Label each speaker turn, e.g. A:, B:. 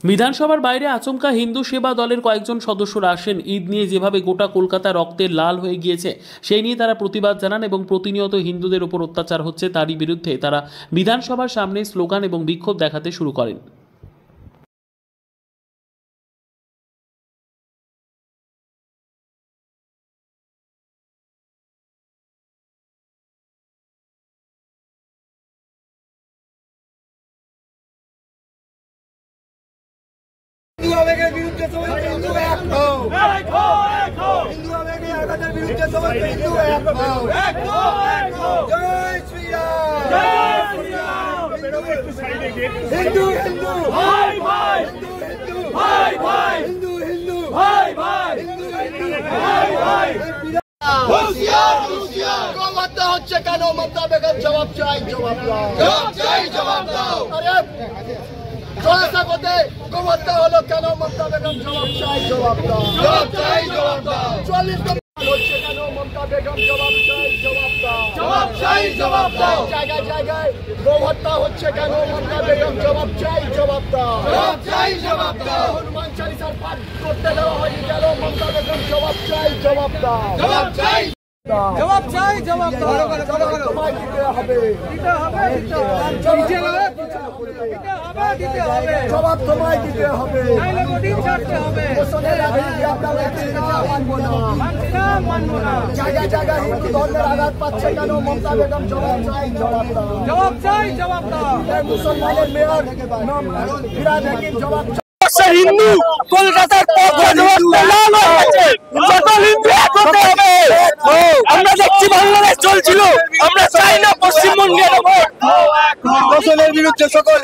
A: বিধানসভার বাইরে আচমকা হিন্দু সেবা দলের কয়েকজন সদস্যরা আসেন। ঈদ নিয়ে যেভাবে গোটা কলকাতা রক্তের লাল হয়ে গিয়েছে সেই নিয়ে তারা প্রতিবাদ জানান এবং প্রতিনিয়ত হিন্দুদের উপর অত্যাচার হচ্ছে তারই বিরুদ্ধে তারা বিধানসভার সামনে স্লোগান এবং বিক্ষোভ দেখাতে শুরু করেন।
B: हिंदू आवेगे विरुद्ध समस्त हिंदू एक हो, एक हो, एक हो। हिंदू आवेगे आगतर विरुद्ध समस्त हिंदू एक हो, एक हो, एक हो। जय श्री राम, जय श्री राम। हिंदू हिंदू भाई भाई, हिंदू हिंदू भाई भाई, हिंदू हिंदू भाई भाई, हिंदू हिंदू भाई भाई। होशियार होशियार गोवत्ता হচ্ছে কেন মমতা বেগম জবাব চাই, জবাব দাও, জবাব চাই, জবাব দাও। আরে জোড়াসা কোতে গোবত্তা হলো কেন মমতা বেগম জবাব চাই, জবাব দাও, জবাব চাই, জবাব দাও। 40 হচ্ছে কেন মমতা বেগম জবাব চাই, জবাব দাও, জবাব চাই, জবাব দাও। জায়গায় জায়গায় গোহত্যা হচ্ছে কেন মমতা বেগম জবাব চাই, জবাব দাও, জবাব চাই, জবাব দাও। হনুমান চালিসার পাঠ করতে দেওয়া হয়নি কেন মমতা বেগম জবাব চাই, জবাব দাও, জবাব চাই, জবাব চাই, জবাব দাও। তোমায় দিতে হবে, দিতে হবে, দিতে হবে, দিতে হবে, জবাব তোমায় দিতে হবে, নাইলে গদিন ছাড়তে হবে। ওসনের আগে আপনারা মানবো না, মানবো না। জায়গা জায়গা হিন্দু ধর্মের আঘাত পাচ্ছে কেন মমতা বেগম জবাব চাই, জবাব দাও, জবাব চাই, জবাব দাও। মুসলমানের মেয়র ফিরাদ হাকিম জবাব
C: হিন্দু কলকাতার আমরা দেখছি বাংলাদেশ চলছিল, আমরা চাই না পশ্চিমবঙ্গের বিরুদ্ধে সকল